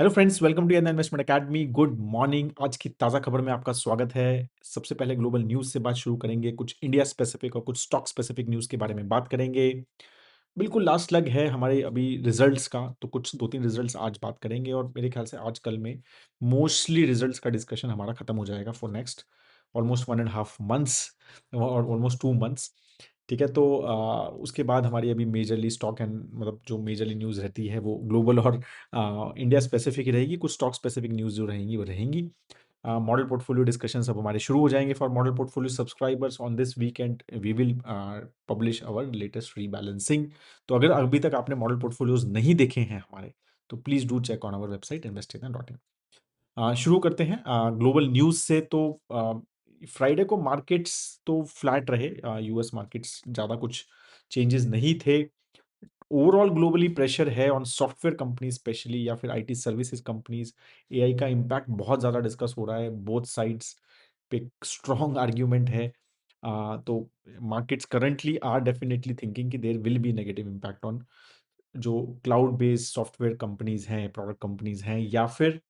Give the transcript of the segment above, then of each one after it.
Hello friends, welcome to investment academy. Good morning. आज की ताज़ा खबर में आपका स्वागत है। सबसे पहले ग्लोबल न्यूज़ से बात शुरू करेंगे। कुछ इंडिया स्पेसिफिक और कुछ स्टॉक स्पेसिफिक न्यूज़ के बारे में बात करेंगे। बिल्कुल लास्ट लग है हमारे अभी रिजल्ट्स का, तो कुछ 2-3 रिजल्ट्स आज बात करेंगे और मेरे ख्याल से आज कल में मोस्टली रिजल्ट्स का डिस्कशन हमारा खत्म हो जाएगा for next almost 1 and half months और ऑलमोस्ट 2 मंथ्स। ठीक है, तो उसके बाद हमारी अभी मेजरली स्टॉक एंड मतलब जो मेजरली न्यूज़ रहती है वो ग्लोबल और इंडिया स्पेसिफिक ही रहेगी। कुछ स्टॉक स्पेसिफिक न्यूज़ जो रहेंगी वो रहेंगी। मॉडल पोर्टफोलियो डिस्कशन अब हमारे शुरू हो जाएंगे। For model portfolio subscribers on this weekend we will publish our latest rebalancing. तो अगर अभी तक आपने मॉडल पोर्टफोलियोज नहीं देखे हैं हमारे, तो please do check on our website investing in. शुरू करते हैं ग्लोबल न्यूज़ से। तो फ्राइडे को मार्केट्स तो फ्लैट रहे। यूएस मार्केट्स ज़्यादा कुछ चेंजेस नहीं थे। ओवरऑल ग्लोबली प्रेशर है ऑन सॉफ्टवेयर कंपनीज स्पेशली, या फिर आईटी सर्विसेज कंपनीज। एआई का इम्पैक्ट बहुत ज़्यादा डिस्कस हो रहा है। बोथ साइड्स पे स्ट्रॉन्ग आर्ग्यूमेंट है। तो markets currently are definitely thinking कि there will be negative impact on जो क्लाउड बेस्ड सॉफ्टवेयर कंपनीज हैं, प्रोडक्ट कंपनीज हैं, या फिर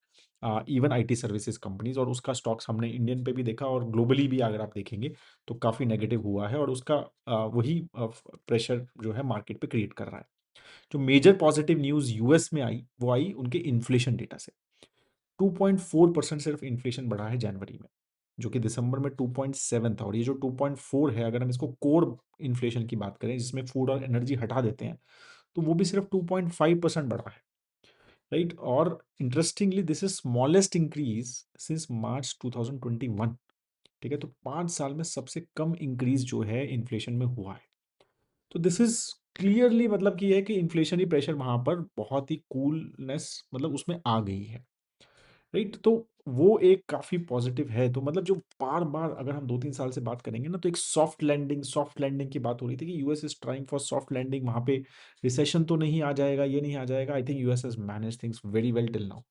इवन आईटी सर्विसेज कंपनीज। और उसका स्टॉक्स हमने इंडियन पे भी देखा और ग्लोबली भी अगर आप देखेंगे तो काफ़ी नेगेटिव हुआ है, और उसका वही प्रेशर जो है मार्केट पे क्रिएट कर रहा है। जो मेजर पॉजिटिव न्यूज़ यूएस में आई वो आई उनके इन्फ्लेशन डेटा से। 2.4% सिर्फ इन्फ्लेशन बढ़ा है जनवरी में, जो कि दिसंबर में 2.7 था। और ये जो 2.4 है, अगर हम इसको कोर इन्फ्लेशन की बात करें जिसमें फूड और एनर्जी हटा देते हैं, तो वो भी सिर्फ 2.5% बढ़ा है। राइट। और interestingly this is smallest increase since मार्च 2021। ठीक है, तो 5 साल में सबसे कम इंक्रीज जो है इन्फ्लेशन में हुआ है। तो दिस इज क्लियरली मतलब कि है कि इन्फ्लेशनरी प्रेशर वहां पर बहुत ही कूलनेस मतलब उसमें आ गई है। राइट। तो वो एक काफी पॉजिटिव है। तो मतलब जो बार बार अगर हम 2-3 साल से बात करेंगे ना, तो एक सॉफ्ट लैंडिंग की बात हो रही थी कि US is trying for soft landing. वहां पे रिसेशन तो नहीं आ जाएगा, ये नहीं आ जाएगा। I think US has manage things very well till now.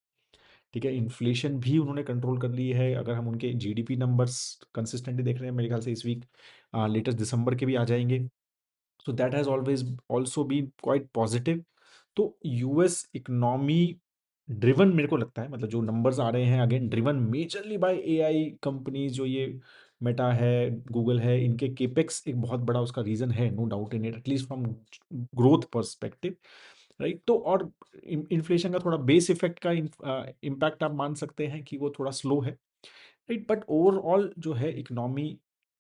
ठीक है, इन्फ्लेशन भी उन्होंने कंट्रोल कर ली है। अगर हम उनके जीडीपी नंबर्स कंसिस्टेंटली देख रहे हैं, मेरे ख्याल से इस वीक लेटेस्ट दिसंबर के भी आ जाएंगे। So that has always also been quite positive. तो यूएस इकोनॉमी ड्रिवन मेरे को लगता है, मतलब जो नंबर्स आ रहे हैं again driven majorly bye AI companies. जो ये मेटा है, गूगल है, इनके केपेक्स एक बहुत बड़ा उसका रीजन है, no doubt in it, at least from growth perspective. Right. तो और इन्फ्लेशन का थोड़ा बेस इफेक्ट का इम्पैक्ट आप मान सकते हैं कि वो थोड़ा स्लो है। राइट। बट ओवरऑल जो है इकोनॉमी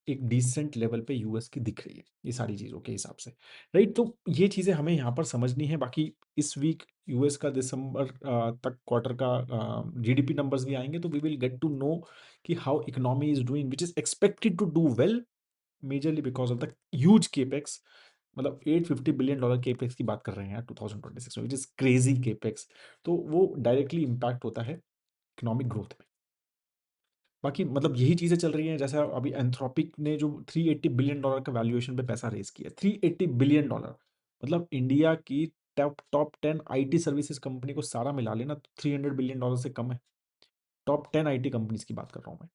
एक डिसेंट लेवल पे यूएस की दिख रही है ये सारी चीज़ों के हिसाब से। राइट। तो ये चीज़ें हमें यहाँ पर समझनी है। बाकी इस वीक यूएस का दिसंबर तक क्वार्टर का जीडीपी नंबर्स भी आएंगे, तो we will get to know कि how economy is doing, which is expected to do well, majorly because of the huge capex. मतलब $850 बिलियन केपेक्स की बात कर रहे हैं यार 2026 में, विच इज क्रेजी केपेक्स। तो वो डायरेक्टली इम्पैक्ट होता है इकोनॉमिक ग्रोथ में। बाकी मतलब यही चीज़ें चल रही हैं। जैसा अभी एंथ्रोपिक ने जो $380 बिलियन का वैल्यूएशन पे पैसा रेज किया, $380 बिलियन। मतलब इंडिया की top top 10 IT services company को सारा मिला लेना तो $300 बिलियन से कम है। टॉप 10 आईटी कंपनीज की बात कर रहा हूँ मैं।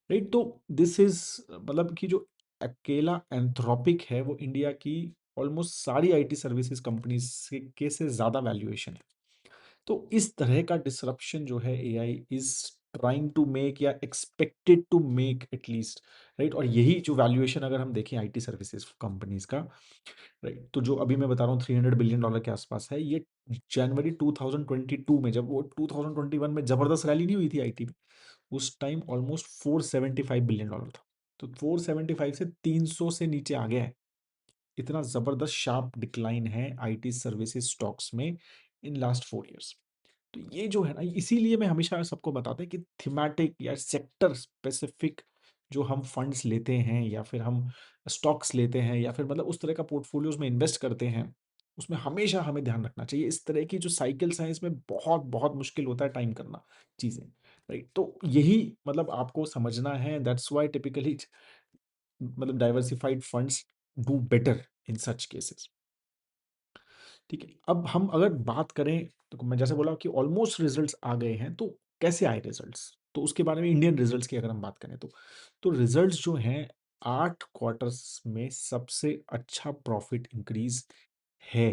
राइट। तो दिस इज मतलब कि जो अकेला एंथ्रोपिक है वो इंडिया की ऑलमोस्ट सारी आईटी सर्विसेज कंपनीज के से ज़्यादा वैल्यूएशन है। तो इस तरह का डिसरप्शन जो है AI is trying to make, या expected to make at least. Right. और यही जो वैल्यूएशन अगर हम देखें आईटी सर्विसेज कंपनीज का, राइट, तो जो अभी मैं बता रहा हूँ $300 बिलियन के आसपास है। ये जनवरी 2022 में, जब वो 2021 में जबरदस्त रैली नहीं हुई थी आईटी में, उस टाइम ऑलमोस्ट $475 बिलियन था। तो 475 से 300 से नीचे आ गया है। इतना जबरदस्त शार्प डिक्लाइन है आईटी सर्विसेज स्टॉक्स में इन लास्ट 4 इयर्स। तो ये जो है ना, इसीलिए मैं हमेशा सबको बताता हूँ कि थीमेटिक या सेक्टर स्पेसिफिक जो हम फंड्स लेते हैं, या फिर हम स्टॉक्स लेते हैं, या फिर मतलब उस तरह का पोर्टफोलियोज में इन्वेस्ट करते हैं, उसमें हमेशा हमें ध्यान रखना चाहिए। इस तरह की जो साइकिल्स हैं इसमें बहुत बहुत मुश्किल होता है टाइम करना चीज़ें। राइट। तो यही मतलब आपको समझना है। दैट्स वाई टिपिकली मतलब diversified funds do better in such cases. ठीक है, अब हम अगर बात करें, तो मैं जैसे बोला कि ऑलमोस्ट रिजल्ट्स आ गए हैं। तो कैसे आए रिजल्ट्स, तो उसके बारे में इंडियन रिजल्ट्स की अगर हम बात करें, तो रिजल्ट्स जो हैं 8 क्वार्टर्स में सबसे अच्छा प्रॉफिट इंक्रीज है।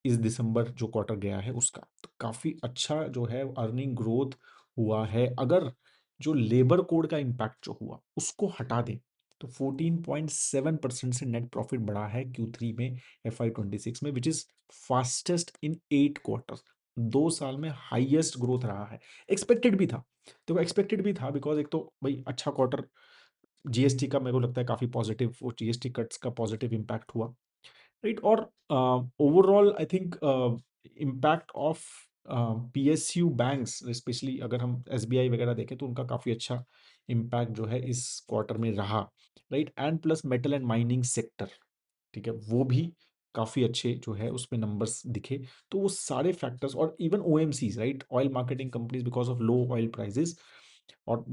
इस दिसंबर जो क्वार्टर गया है उसका। तो काफ़ी अच्छा जो है अर्निंग ग्रोथ हुआ है। अगर जो लेबर कोड का इम्पैक्ट जो हुआ उसको हटा दें तो 14.7% से नेट प्रॉफिट बढ़ा है Q3 में FY26 में, which is fastest in 8 quarters. 2 साल में हाईएस्ट ग्रोथ रहा है। एक्सपेक्टेड भी था। देखो एक्सपेक्टेड भी था बिकॉज़ एक तो भाई अच्छा क्वार्टर, जीएसटी का मेरे को लगता है काफ़ी पॉजिटिव, वो जीएसटी कट्स का पॉजिटिव इम्पैक्ट हुआ, राइट? और overall I think impact of PSU banks, specially अगर हम एसबीआई वगैरह देखें तो उनका काफ़ी अच्छा इम्पैक्ट जो है इस क्वार्टर में रहा, right? And plus metal and mining sector, ठीक है, वो भी काफ़ी अच्छे जो है उसमें नंबर्स दिखे। तो वो सारे फैक्टर्स और even OMCs, right, oil marketing companies, because of low oil prices और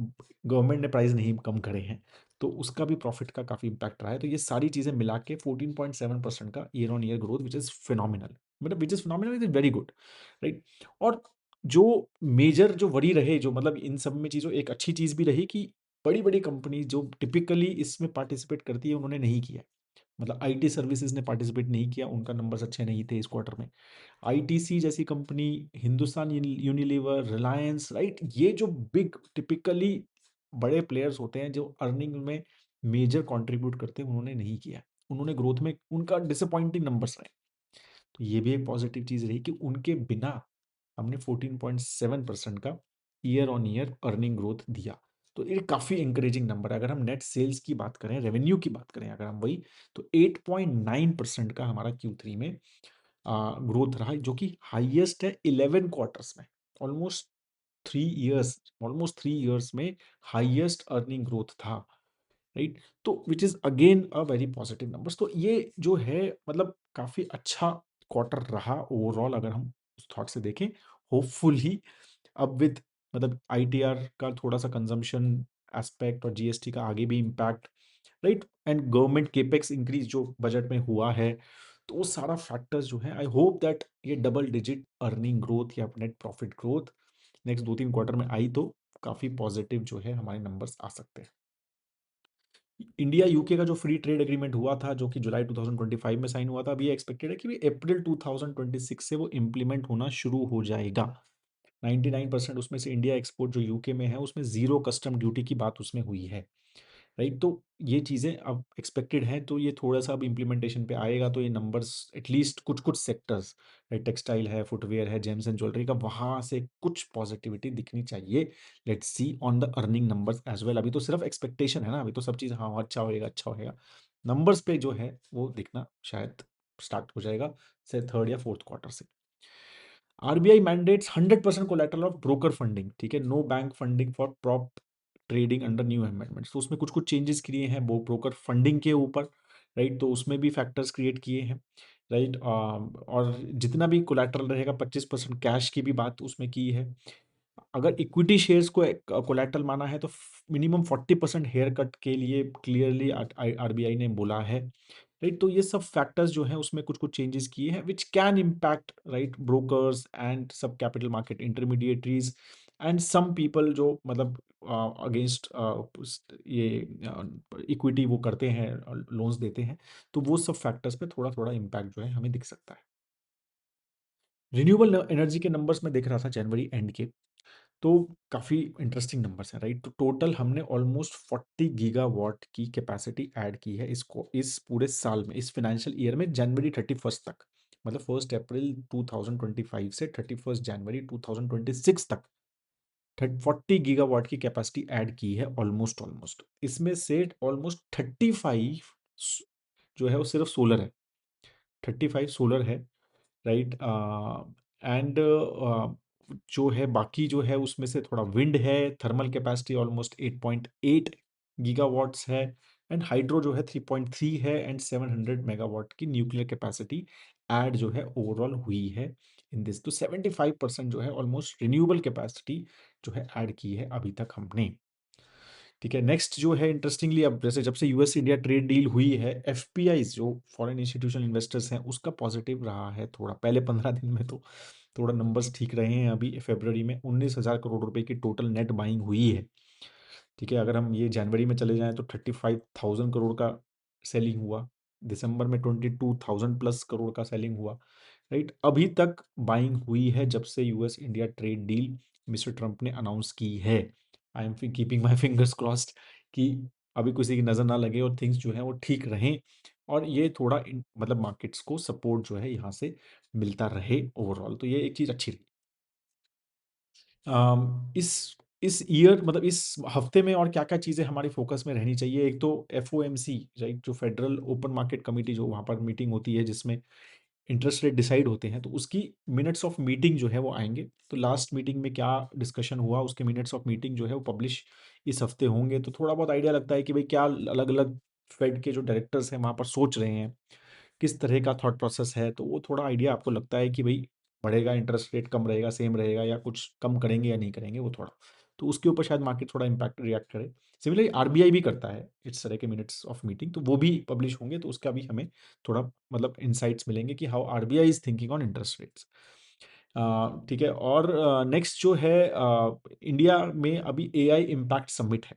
गवर्नमेंट ने प्राइस नहीं कम करे हैं, तो उसका भी प्रॉफिट का काफ़ी इम्पैक्ट रहा है। तो ये सारी चीज़ें मिला के 14.7% का year on year growth, which is phenomenal, मतलब which is phenomenal, is very good, right? और जो मेजर जो वरी रहे, जो मतलब इन सब में चीज़ों एक अच्छी चीज़ भी रही कि बड़ी बड़ी कंपनी जो टिपिकली इसमें पार्टिसिपेट करती है उन्होंने नहीं किया। मतलब आईटी सर्विसेज ने पार्टिसिपेट नहीं किया, उनका नंबर्स अच्छे नहीं थे इस क्वार्टर में। आईटीसी जैसी company, Hindustan Unilever, Reliance, right, ये जो बिग टिपिकली बड़े प्लेयर्स होते हैं जो अर्निंग में मेजर कंट्रीब्यूट करते हैं, उन्होंने नहीं किया। उन्होंने ग्रोथ में उनका डिसअपॉइंटिंग नंबर्स रहे। तो ये भी एक पॉजिटिव चीज़ रही कि उनके बिना हमने 14.7% का year on year earning growth दिया। तो ये काफ़ी इंकरेजिंग नंबर है। अगर हम नेट सेल्स की बात करें, रेवेन्यू की बात करें अगर हम वही, तो 8.9% का हमारा Q3 में ग्रोथ रहा, जो कि हाईएस्ट है 11 क्वार्टर्स में। ऑलमोस्ट 3 इयर्स, ऑलमोस्ट 3 इयर्स में हाईएस्ट अर्निंग ग्रोथ था, राइट? तो which is again a very positive numbers. तो ये जो है मतलब काफ़ी अच्छा क्वार्टर रहा ओवरऑल, अगर हम उस थॉट से देखें। होपफुली अब विद मतलब आईटीआर का थोड़ा सा कंजम्पशन एस्पेक्ट और जीएसटी का आगे भी impact, right, and government capex increase जो बजट में हुआ है, तो वो सारा फैक्टर्स जो है, आई होप दैट ये डबल डिजिट अर्निंग ग्रोथ या net profit growth next 2-3 quarter में आई तो काफ़ी पॉजिटिव जो है हमारे नंबर्स आ सकते हैं। इंडिया यूके का जो फ्री ट्रेड एग्रीमेंट हुआ था, जो कि जुलाई 2025 में साइन हुआ था, अभी ये एक्सपेक्टेड है कि अप्रैल 2026 से वो इम्प्लीमेंट होना शुरू हो जाएगा। 99% उसमें से इंडिया एक्सपोर्ट जो यूके में है उसमें ज़ीरो कस्टम ड्यूटी की बात उसमें हुई है, राइट? तो ये चीज़ें अब एक्सपेक्टेड हैं, तो ये थोड़ा-सा अब इम्प्लीमेंटेशन पे आएगा तो ये नंबर्स एटलीस्ट कुछ-कुछ सेक्टर्स, राइट, टेक्सटाइल है, फुटवियर है, जेम्स एंड ज्वेलरी का, वहाँ से कुछ पॉजिटिविटी दिखनी चाहिए। Let's see on the earning numbers as well. अभी तो सिर्फ एक्सपेक्टेशन है ना, अभी तो सब चीज़ हाँ, अच्छा होएगा, अच्छा होएगा। नंबर्स पे जो है वो दिखना शायद स्टार्ट हो जाएगा से 3rd या 4th क्वार्टर से। RBI mandates 100% collateral of broker funding, ठीक है, no bank funding for prop trading under new amendments. तो उसमें कुछ कुछ चेंजेस किए हैं वो ब्रोकर फंडिंग के ऊपर, राइट? तो उसमें भी फैक्टर्स क्रिएट किए हैं, राइट? और जितना भी कोलैटरल रहेगा 25% कैश की भी बात उसमें की है। अगर इक्विटी शेयर्स को कोलैटरल माना है तो मिनिमम 40% हेयर कट के लिए क्लियरली आरबीआई ने बोला है, राइट? तो ये सब फैक्टर्स जो हैं उसमें कुछ कुछ चेंजेस किए हैं which can impact, right, brokers and सब capital market intermediaries and some people जो मतलब अगेंस्ट ये इक्विटी वो करते हैं, लोन्स देते हैं, तो वो सब फैक्टर्स पे थोड़ा थोड़ा इम्पैक्ट जो है हमें दिख सकता है। रिन्यूएबल एनर्जी के नंबर्स में देख रहा था जनवरी एंड के, तो काफ़ी इंटरेस्टिंग नंबर्स हैं, राइट? तो टोटल हमने ऑलमोस्ट 40 गीगावाट की कैपेसिटी ऐड की है इसको इस पूरे साल में, इस फाइनेंशियल ईयर में, जनवरी 31 तक, मतलब 1 अप्रैल 2025 से 31 जनवरी 2026 तक 40 गीगावाट की कैपेसिटी ऐड की है ऑलमोस्ट ऑलमोस्ट। इसमें से ऑलमोस्ट 35 जो है वो सिर्फ सोलर है, 35 सोलर है, राइट? एंड जो है बाकी जो है उसमें से थोड़ा विंड है, थर्मल कैपेसिटी ऑलमोस्ट 8.8 गीगावाट्स है, एंड हाइड्रो जो है 3.3 है, एंड 700 मेगावाट की न्यूक्लियर कैपेसिटी ऐड जो है ओवरऑल हुई है इन दिस। तो 75% जो है ऑलमोस्ट रिन्यूएबल कैपेसिटी जो है ऐड की है अभी तक हमने, ठीक है। नेक्स्ट जो है इंटरेस्टिंगली, अब जैसे जब से यूएस इंडिया ट्रेड डील हुई है, एफपीआईज जो फॉरेन इंस्टीट्यूशनल इन्वेस्टर्स हैं उसका पॉजिटिव रहा है थोड़ा। पहले 15 दिन में तो थोड़ा नंबर्स ठीक रहे हैं। अभी फरवरी में 19,000 करोड़ रुपए की टोटल नेट बाइंग हुई है, ठीक है। अगर हम ये जनवरी में चले जाएं तो 35,000 करोड़ का सेलिंग हुआ, दिसंबर में 22,000 प्लस करोड़ का सेलिंग हुआ, राइट? अभी तक बाइंग हुई है जब से US India trade deal mister Trump ने अनाउंस की है। I am keeping my fingers crossed कि अभी किसी की नज़र ना लगे और थिंग्स जो है वो ठीक रहें और ये थोड़ा मतलब मार्केट्स को सपोर्ट जो है यहाँ से मिलता रहे ओवरऑल, तो ये एक चीज़ अच्छी रही। इस ईयर मतलब इस हफ्ते में और क्या-क्या चीज़ें हमारे फ़ोकस में रहनी चाहिए? एक तो एफओएमसी, राइट? जो फेडरल ओपन मार्केट कमिटी जो वहाँ पर मीटिंग होती है जिसमें इंटरेस्ट रेट डिसाइड होते हैं, तो उसकी मिनट्स ऑफ मीटिंग जो है वो आएँगे। तो लास्ट मीटिंग में क्या डिस्कशन हुआ, उसके मिनट्स ऑफ मीटिंग जो है वो पब्लिश इस हफ्ते होंगे। तो थोड़ा बहुत आइडिया लगता है कि भई क्या अलग-अलग फेड के जो डायरेक्टर्स हैं वहाँ पर सोच रहे हैं, किस तरह का थॉट प्रोसेस है, तो वो थोड़ा आइडिया आपको लगता है कि भई बढ़ेगा इंटरेस्ट रेट, कम रहेगा, सेम रहेगा या कुछ कम करेंगे या नहीं करेंगे वो थोड़ा। तो उसके ऊपर शायद मार्केट थोड़ा इम्पैक्ट रिएक्ट करे। सिमिलरली आरबीआई भी करता है इस तरह के मिनट्स ऑफ मीटिंग, तो वो भी पब्लिश होंगे, तो उसका भी हमें थोड़ा मतलब इनसाइट्स मिलेंगे कि how RBI is thinking on interest rates. ठीक है और नेक्स्ट जो है इंडिया में अभी एआई इम्पैक्ट समिट है।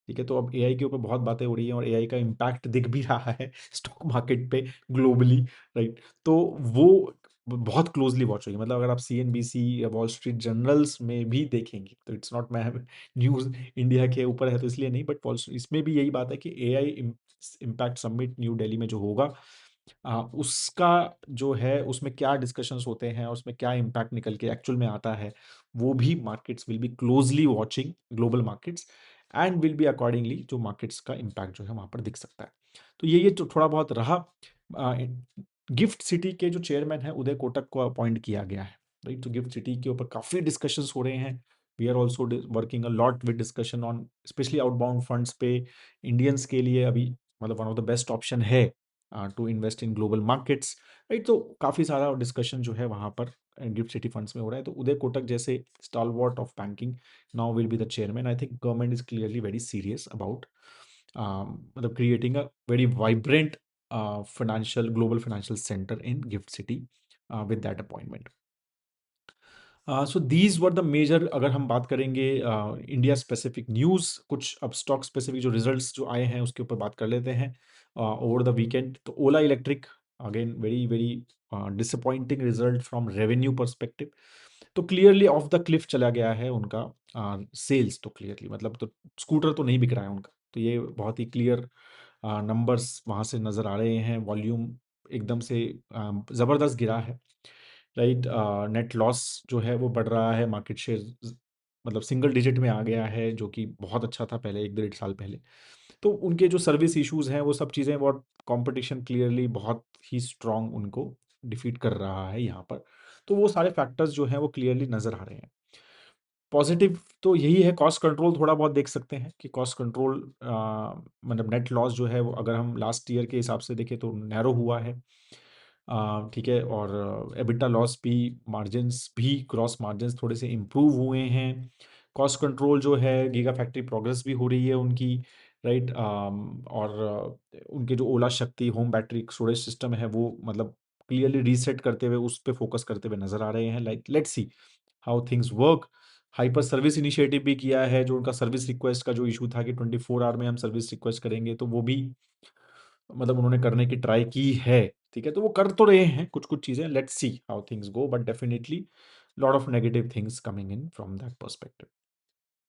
ठीक है, तो अब एआई के ऊपर बहुत बातें हो रही हैं और एआई का इम्पैक्ट दिख भी रहा है स्टॉक मार्केट पे ग्लोबली, राइट? तो वो बहुत क्लोजली वॉच होगी, मतलब अगर आप सीएनबीसी या वॉल स्ट्रीट जर्नल्स में भी देखेंगे, तो इट्स नॉट मैं न्यूज़ इंडिया के ऊपर है तो इसलिए नहीं, बट वॉल इसमें भी यही बात है कि AI impact summit new Delhi में जो होगा, उसका जो है उसमें क्या डिस्कशंस होते हैं और उसमें क्या इम्पैक्ट निकल के एक्चुअल में आता है, वो भी markets will be closely watching, global markets, and will be accordingly जो मार्केट्स का इम्पैक्ट जो है वहाँ पर दिख सकता है। तो ये तो थोड़ा बहुत रहा। गिफ्ट सिटी के जो चेयरमैन हैं उदय कोटक को अपॉइंट किया गया है, राइट? तो गिफ्ट सिटी के ऊपर काफ़ी डिस्कशंस हो रहे हैं। We are also working a lot with discussion on specially outbound funds पे इंडियंस के लिए अभी मतलब one of the best option है to invest in global markets, right? तो काफ़ी सारा डिस्कशन जो है वहाँ पर गिफ्ट सिटी फंड्स में हो रहा है। तो उदय कोटक जैसे stalwart of banking now will be the chairman. I think government is clearly very serious about मतलब creating a very vibrant financial global financial center in Gift City with that appointment. So these were the major, अगर हम बात करेंगे India specific news, कुछ अब stock specific जो results जो आए हैं उसके ऊपर बात कर लेते हैं ओवर द वीकेंड। तो Ola electric again very very disappointing result from revenue perspective, तो क्लियरली ऑफ द क्लिफ चला गया है उनका सेल्स, तो क्लियरली मतलब तो स्कूटर तो नहीं बिक रहा है उनका, तो ये बहुत ही क्लियर नंबर्स वहाँ से नज़र आ रहे हैं। वॉल्यूम एकदम से ज़बरदस्त गिरा है, राइट? नेट लॉस जो है वो बढ़ रहा है, मार्केट शेयर मतलब सिंगल डिजिट में आ गया है, जो कि बहुत अच्छा था पहले 1 डेढ़ साल पहले। तो उनके जो सर्विस इश्यूज़ हैं वो सब चीज़ें, बहुत कॉम्पिटिशन क्लियरली बहुत ही स्ट्रॉन्ग उनको डिफीट कर रहा है यहाँ पर। तो वो सारे फैक्टर्स जो हैं वो क्लियरली नज़र आ रहे हैं। पॉजिटिव तो यही है, कॉस्ट कंट्रोल थोड़ा बहुत देख सकते हैं कि कॉस्ट कंट्रोल मतलब नेट लॉस जो है वो अगर हम लास्ट ईयर के हिसाब से देखें तो नैरो हुआ है। ठीक है, और एबिटा लॉस भी, मार्जिन्स भी, ग्रॉस मार्जिन्स थोड़े से इम्प्रूव हुए हैं। कॉस्ट कंट्रोल जो है, गीगा फैक्ट्री प्रोग्रेस भी हो रही है उनकी, राइट? और उनके जो ओला शक्ति होम बैटरी स्टोरेज सिस्टम है वो मतलब क्लियरली रीसेट करते हुए उस पे फोकस करते हुए नज़र आ रहे हैं। Like let's see how things work. Hyper service initiative भी किया है, जो उनका सर्विस रिक्वेस्ट का जो इशू था कि 24 आवर में हम सर्विस रिक्वेस्ट करेंगे, तो वो भी मतलब उन्होंने करने की ट्राई की है। ठीक है, तो वो कर तो रहे हैं कुछ-कुछ चीज़ें, let's see how things go, but definitely lot of negative things coming in from that perspective.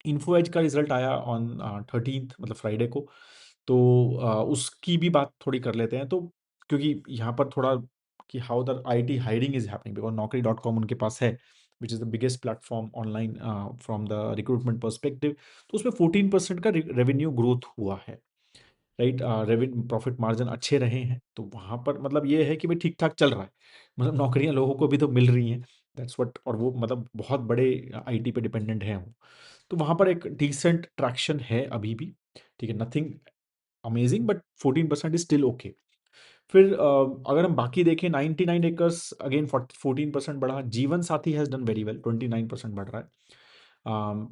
Info Edge का रिजल्ट आया ऑन 13th मतलब फ्राइडे को, तो उसकी भी बात थोड़ी कर लेते हैं। तो क्योंकि यहाँ पर थोड़ा कि how the IT hiring is happening, because Naukri dot com उनके पास है, which is the biggest platform online from the recruitment perspective. तो उसमें 14% का रेवेन्यू ग्रोथ हुआ है, राइट? प्रॉफिट मार्जिन अच्छे रहे हैं, तो वहाँ पर मतलब ये है कि भाई ठीक-ठाक चल रहा है। मतलब नौकरियाँ लोगों को भी तो मिल रही हैं, दैट्स व्हाट, और वो मतलब बहुत बड़े आईटी पे डिपेंडेंट हैं वो। तो वहाँ पर एक डिसेंट ट्रैक्शन है अभी भी, ठीक है? Nothing amazing, but 14% is still okay. फिर अगर हम बाकी देखें, 99 एकर्स अगेन 14% बढ़ा। जीवन साथी हैज़ डन वेरी वेल, 29% बढ़ रहा है।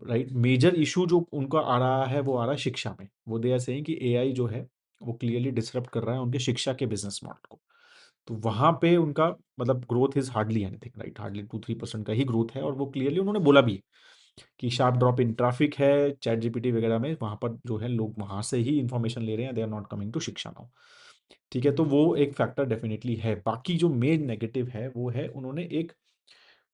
राइट, मेजर इशू जो उनका आ रहा है वो आ रहा है शिक्षा में। वो दे आर सेइंग कि एआई जो है वो क्लियरली डिसरप्ट कर रहा है उनके शिक्षा के बिजनेस मॉडल को। तो वहाँ पे उनका मतलब growth is hardly anything, right? Hardly 2-3% का ही ग्रोथ है, और वो क्लियरली उन्होंने बोला भी है कि शार्प ड्रॉप इन ट्रैफिक है, चैट जीपीटी वगैरह में, वहाँ पर जो है लोग वहाँ से ही इन्फॉर्मेशन ले रहे हैं, they are not coming to Shiksha now. ठीक है? तो वो एक फैक्टर डेफ़िनिटली है। बाकी जो मेन नेगेटिव है, वो है उन्होंने एक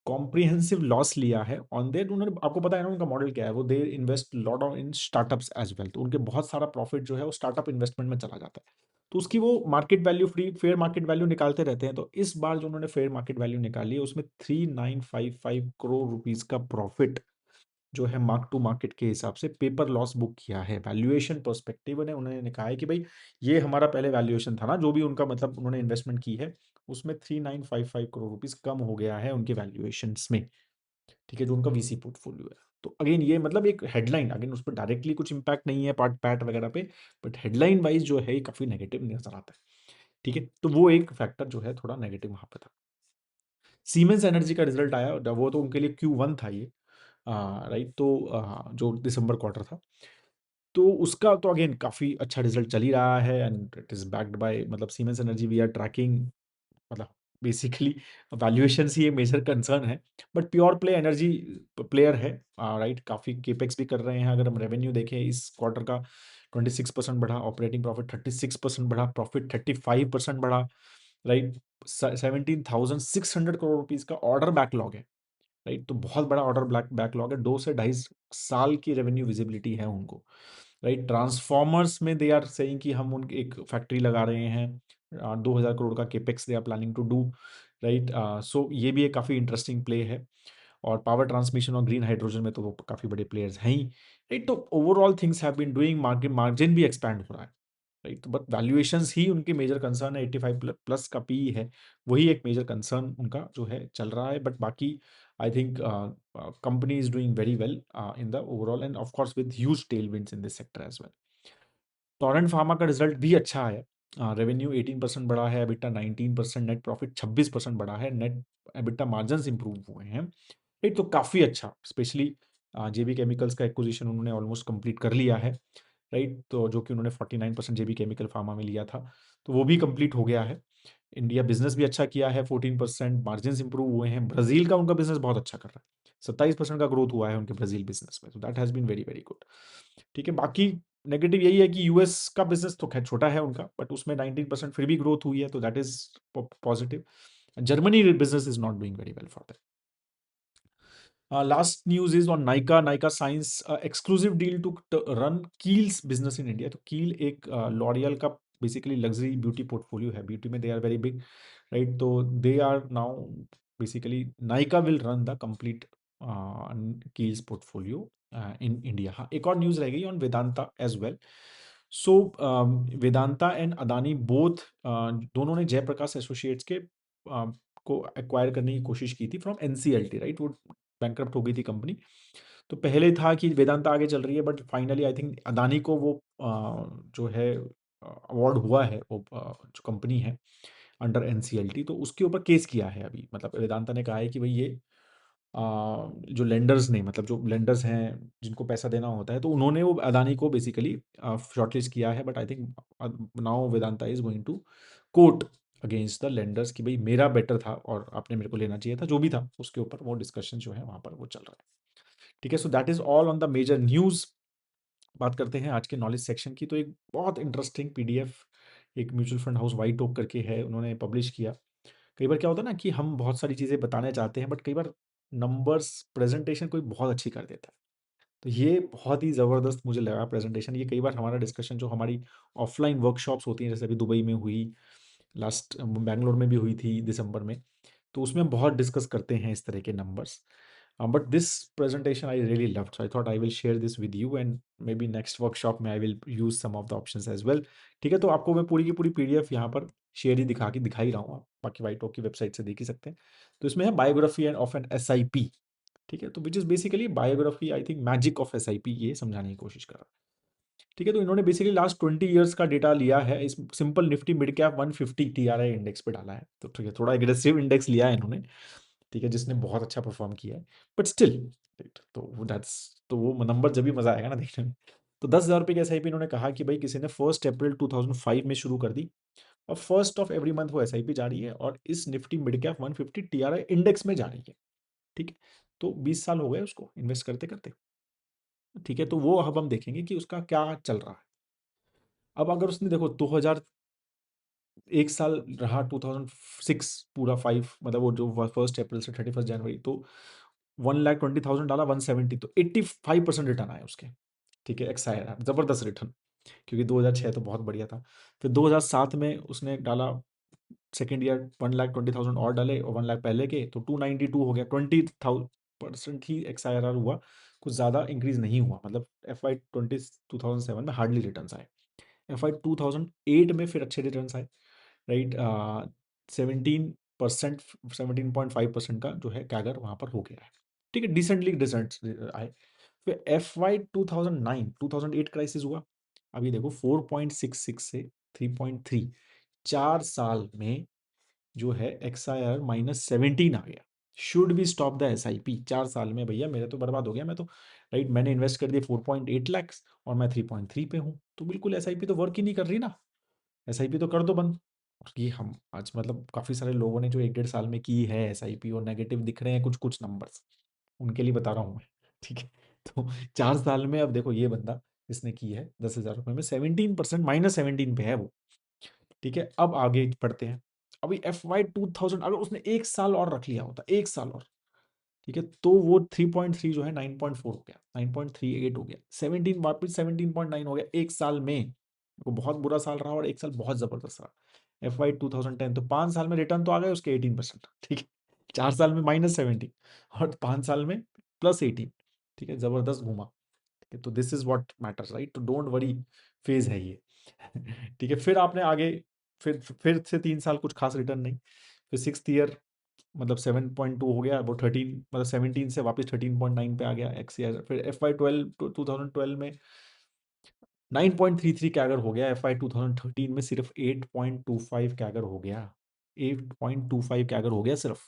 कॉम्प्रिहेंसिव लॉस लिया है ऑन देयर। उन्होंने, आपको पता है ना उनका मॉडल क्या है, वो they invest lot of in startups as well. तो उनके बहुत सारा प्रॉफ़िट जो है वो स्टार्टअप इन्वेस्टमेंट में चला जाता है। तो उसकी वो market value, free fair market value निकालते रहते हैं। तो इस बार जो उन्होंने फेयर मार्केट वैल्यू निकाली है, उसमें 3955 करोड़ रुपीज़ का प्रॉफ़िट जो है मार्क टू मार्केट के हिसाब से पेपर लॉस बुक किया है। वैल्यूएशन पर्सपेक्टिव ने उन्होंने कहा है कि भाई ये हमारा पहले वैल्यूएशन था ना, जो भी उनका मतलब उन्होंने इन्वेस्टमेंट की है, उसमें 3955 करोड़ रुपीज़ कम हो गया है उनके वैल्यूएशंस में। ठीक है, जो उनका वीसी पोर्टफोलियो है। तो अगेन ये मतलब एक हेडलाइन, अगेन उस पर डायरेक्टली कुछ इम्पैक्ट नहीं है पार्ट पैट वगैरह पे, बट हेडलाइन वाइज जो है ये काफ़ी नेगेटिव नज़र आता है। ठीक है, तो वो एक फैक्टर जो है थोड़ा नेगेटिव वहाँ पे था। सीमेंस एनर्जी का रिजल्ट आया, वो तो उनके लिए Q1 था ये, राइट? तो जो दिसंबर क्वार्टर था, तो उसका तो अगेन काफ़ी अच्छा रिजल्ट चल ही रहा है and it is backed by, मतलब Siemens energy we are tracking, मतलब बेसिकली वैल्यूएशंस ही एक मेजर कंसर्न है, but pure play energy player है, राइट? काफ़ी केपेक्स भी कर रहे हैं। अगर हम रेवेन्यू देखें इस क्वार्टर का, 26% बढ़ा, ऑपरेटिंग प्रॉफिट 36% बढ़ा, प्रॉफिट 35% बढ़ा, राइट? 17,600 करोड़ रुपीज़ का ऑर्डर बैकलॉग है, राइट? तो बहुत बड़ा ऑर्डर बैकलॉग है, 2 से ढाई साल की रेवेन्यू विजिबिलिटी है उनको, राइट? ट्रांसफॉर्मर्स में दे आर सेइंग कि हम उनकी एक फैक्ट्री लगा रहे हैं, 2000 करोड़ का capex they are planning to do, right? So ये भी एक काफ़ी इंटरेस्टिंग प्ले है। और पावर ट्रांसमिशन और ग्रीन हाइड्रोजन में तो वो काफ़ी बड़े प्लेयर्स हैं ही, राइट? तो overall things have been doing, market margin भी एक्सपैंड हो रहा है, राइट? तो बट वैल्यूएशंस ही उनके मेजर कंसर्न है, 85 प्लस का पीई है, वही एक मेजर कंसर्न उनका जो है चल रहा है। बट बाकी I think company is doing very well in the overall end of course with huge tailwinds in this sector as well. Torrent Pharma का रिजल्ट भी अच्छा है, रेवेन्यू 18% बढ़ा है, एबिटा 19%, नेट प्रॉफिट 26% बढ़ा है, नेट एबिटा मार्जिन्स इंप्रूव हुए हैं, राइट? तो काफ़ी अच्छा, स्पेशली जेबी केमिकल्स का एक्विजिशन उन्होंने ऑलमोस्ट कंप्लीट कर लिया है, राइट? तो जो कि उन्होंने 49% जेबी केमिकल फार्मा में लिया था, तो वो भी कंप्लीट हो गया है। इंडिया बिजनेस भी अच्छा किया है, 14% मार्जिन्स इंप्रूव हुए हैं। ब्राज़ील का उनका बिजनेस बहुत अच्छा कर रहा है, 27% का ग्रोथ हुआ है उनके ब्राज़ील बिजनेस में, तो that has been very, very good. ठीक है, बाकी नेगेटिव यही है कि यूएस का बिजनेस तो खैर छोटा है उनका, बट उसमें 19% फिर भी ग्रोथ हुई है, तो that is positive. Germany business is not doing very well for them. Last news is on Nykaa. Nykaa signs exclusive deal to run Kiehl's business in India. तो कील एक लॉरियल का बेसिकली लग्जरी ब्यूटी पोर्टफोलियो है, beauty में they are very big, right? तो they are now basically Nykaa will run the complete Kiehl's portfolio in India. हाँ, एक और न्यूज़ रह गई on Vedanta as well. So Vedanta and Adani both, दोनों ने जयप्रकाश एसोसिएट्स के को एक्वायर करने की कोशिश की थी फ्रॉम एनसीएलटी, राइट? वो बैंकरप्ट हो गई थी कंपनी। तो पहले था कि वेदांता आगे चल रही है, but finally I think Adani को वो जो है अवार्ड हुआ है, वो जो कंपनी है अंडर एनसीएलटी, तो उसके ऊपर केस किया है अभी। मतलब वेदांता ने कहा है कि भाई ये जो लेंडर्स ने, मतलब जो लेंडर्स हैं जिनको पैसा देना होता है, तो उन्होंने वो अदानी को बेसिकली शॉर्टलिस्ट किया है। But I think now Vedanta is going to court against the lenders कि भाई मेरा बेटर था और आपने मेरे को लेना चाहिए था, जो भी था उसके ऊपर वो डिस्कशन जो है वहाँ पर वो चल रहा है। ठीक है, so that is all on the major news. बात करते हैं आज के नॉलेज सेक्शन की। तो एक बहुत इंटरेस्टिंग पीडीएफ एक mutual fund house White Oak करके है, उन्होंने पब्लिश किया। कई बार क्या होता है ना कि हम बहुत सारी चीज़ें बताना चाहते हैं, बट कई बार नंबर्स प्रेजेंटेशन कोई बहुत अच्छी कर देता है। तो ये बहुत ही ज़बरदस्त मुझे लगा प्रेजेंटेशन। ये कई बार हमारा डिस्कशन जो हमारी ऑफलाइन वर्कशॉप्स होती हैं, जैसे अभी दुबई में हुई, लास्ट बैंगलोर में भी हुई थी दिसंबर में, तो उसमें हम बहुत डिस्कस करते हैं इस तरह के numbers. But this presentation I really loved, so I thought I will share this with you and maybe next workshop में I will use some of the options as well. ठीक है, तो आपको मैं पूरी की पूरी पीडीएफ यहाँ पर शेयर ही दिखा ही रहा हूँ, आप बाकी वाइट की वेबसाइट से देख ही सकते हैं। तो इसमें है biography and of an SIP. ठीक है, तो which is basically biography, I think magic of SIP, ये समझाने की कोशिश कर रहा है। ठीक है, तो इन्होंने बेसिकली लास्ट 20 ईयर्स का डेटा लिया है, इस simple Nifty mid cap 150 TRI index पे डाला है। तो ठीक है, थोड़ा एग्रेसिव इंडेक्स लिया है इन्होंने, ठीक है, जिसने बहुत अच्छा परफॉर्म किया है, बट स्टिल, राइट? तो दैट्स, तो वो नंबर जब भी मजा आएगा ना देखने में। तो 10,000 रुपये की एसआईपी इन्होंने कहा कि भाई किसी ने 1 अप्रैल 2005 में शुरू कर दी, और फर्स्ट ऑफ एवरी मंथ वो एसआईपी जा रही है, और इस Nifty mid cap 150 TRI index में जा रही है। ठीक है, तो 20 साल हो गए उसको इन्वेस्ट करते करते। ठीक है, तो वो अब हम देखेंगे कि उसका क्या चल रहा है। अब अगर उसने देखो 2000 1 साल रहा 2006 पूरा 5 मतलब वो जो 1 अप्रैल से 31 जनवरी तो 1,20,000 डाला 170 तो 85% रिटर्न आए उसके, ठीक है, एक्सआईआर ज़बरदस्त रिटर्न क्योंकि 2006 तो बहुत बढ़िया था। फिर 2007 में उसने डाला सेकंड ईयर 1,20,000 और डाले और 1 लाख पहले के तो 292 हो गया 20,000% ही एक्सआईआर हुआ, कुछ ज़्यादा इंक्रीज़ नहीं हुआ मतलब एफवाई 2007 में हार्डली रिटर्न्स आए। एफवाई 2008 में फिर अच्छे रिटर्न्स आए, राइट 17% 17.5% का जो है कैगर वहाँ पर हो गया है, ठीक है, डिसेंटली रिजल्ट्स आए। फिर एफ वाई 2009 2008 क्राइसिस हुआ, अभी देखो 4.66 से 3.3, 4 साल में जो है XIR -17 आ गया। Should be stop the SIP 4 साल में भैया मेरे तो बर्बाद हो गया, मैं तो राइट मैंने इन्वेस्ट कर दिए 4.8 लाख और मैं 3.3 पे हूँ, तो बिल्कुल SIP तो वर्क ही नहीं कर रही ना, SIP तो कर दो बंद। और ये हम आज मतलब काफ़ी सारे लोगों ने जो 1 डेढ़ साल में की है SIP और नेगेटिव दिख रहे हैं कुछ कुछ नंबर्स, उनके लिए बता रहा हूँ मैं, ठीक है। तो 4 साल में अब देखो ये बंदा इसने की है 10,000 रुपये में 17% -17 पे है वो, ठीक है। अब आगे बढ़ते हैं, अभी FY 2000 अगर उसने 1 साल और रख लिया होता 1 साल और, ठीक है, तो वो 3.3 जो है 9.4 हो गया 9.38 हो गया 17 वापस 17.9 हो गया 1 साल में। वो बहुत बुरा साल रहा और 1 साल बहुत जबरदस्त रहा। FY 2010 तो 5 साल में रिटर्न तो आ गए उसके 18%, ठीक है, 4 साल में -17 और 5 साल में +18, ठीक है, जबरदस्त घूमा, ठीक है। तो this is what matters right, तो डोंट वरी, फेज है ये। ठीक है, फिर आपने आगे फिर से 3 साल कुछ खास रिटर्न नहीं, फिर 6th ईयर मतलब 7.2 हो गया वो 13 मतलब 17 से वापस 13.9 पे आ गया XCR। फिर FY 12 2012 में 9.33 कैगर हो गया, FY 2013 में सिर्फ 8.25 कैगर हो गया, 8.25 कैगर हो गया सिर्फ,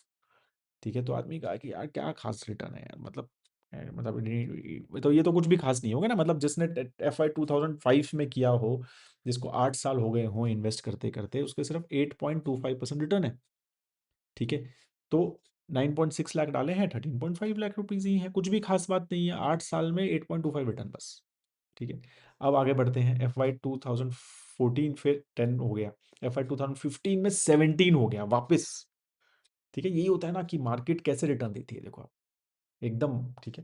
ठीक है। तो आदमी कहा कि यार क्या खास रिटर्न है यार, मतलब मतलब तो ये तो कुछ भी खास नहीं होगा ना, मतलब जिसने FY 2005 में किया हो, जिसको 8 साल हो गए हों इन्वेस्ट करते करते, उसके सिर्फ 8.25% रिटर्न है, ठीक है। तो 9.6 लाख डाले हैं 13.5 लाख रुपीज ही है, कुछ भी खास बात नहीं है, 8 साल में 8.25 रिटर्न बस, ठीक है। अब आगे बढ़ते हैं, FY 2014 फिर 10 हो गया, FY 2015 में 17 हो गया वापस, ठीक है। यही होता है ना कि मार्केट कैसे रिटर्न देती है, देखो आप एकदम, ठीक है।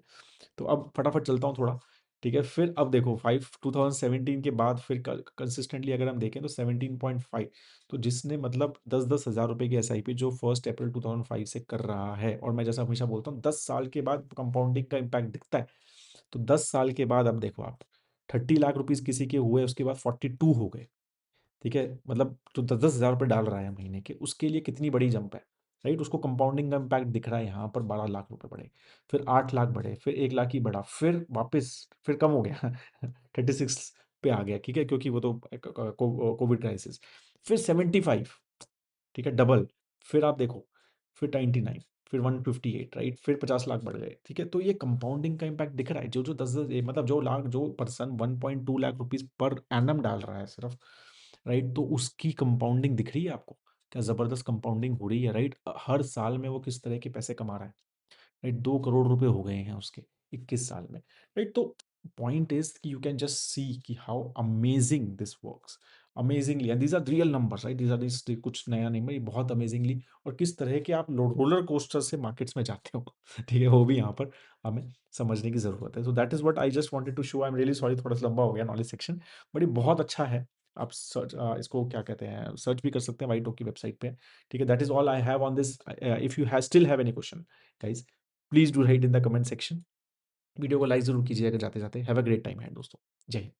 तो अब फटाफट चलता हूँ थोड़ा, ठीक है। फिर अब देखो 2017 के बाद फिर कंसिस्टेंटली अगर हम देखें तो 17.5, तो जिसने मतलब 10-10 हज़ार रुपए की SIP जो 1 अप्रैल 2005 से कर रहा है, और मैं जैसा हमेशा बोलता हूँ 10 साल के बाद कंपाउंडिंग का इम्पैक्ट दिखता है, तो 10 साल के बाद अब देखो आप 30 लाख रुपीज किसी के हुए उसके बाद 42 हो गए, ठीक है, मतलब जो 10-10 हज़ार रुपये डाल रहा है महीने के, उसके लिए कितनी बड़ी जंप है, राइट। उसको कंपाउंडिंग का इम्पैक्ट दिख रहा है यहाँ पर, 12 लाख रुपए बढ़े, फिर 8 लाख बढ़े, फिर 1 लाख ही बढ़ा, फिर वापस फिर कम हो गया 36 पे आ गया, ठीक है, क्योंकि वो तो कोविड क्राइसिस, फिर 75, ठीक है, डबल, फिर आप देखो, फिर 99, फिर 158, राइट, फिर 50 लाख बढ़ गए, ठीक है। तो ये कंपाउंडिंग का इम्पैक्ट दिख रहा है, जो जो 10-10 मतलब जो person 1.2 lakh rupees per annum डाल रहा है सिर्फ, राइट, तो उसकी कंपाउंडिंग दिख रही है आपको, क्या जबरदस्त कंपाउंडिंग हो रही है, राइट। हर साल में वो किस तरह के पैसे कमा रहा है, राइट, 2 करोड़ रुपए हो गए हैं उसके 21 साल में, राइट। तो पॉइंट इज कि यू कैन जस्ट सी कि how amazing this works, amazingly, and these are real numbers, right, these are this कुछ नया नहीं, भाई बहुत अमेजिंगली, और किस तरह के आप रोलर कोस्टर से मार्केट्स में जाते हो ठीक है, वो भी यहाँ पर हमें समझने की जरूरत है। So that is what I just wanted to show, I am really sorry थोड़ा सा लंबा हो गया नॉलेज सेक्शन, बट ये बहुत अच्छा है। आप सर्च इसको क्या कहते हैं, सर्च भी कर सकते हैं वाइटो की वेबसाइट पे, ठीक है। That is all I have on this, if you still have any question guys, please do right in the comment section. Video को लाइक जरूर कीजिएगा जाते जाते। हैव अ ग्रेट टाइम है दोस्तों, जय हिंद।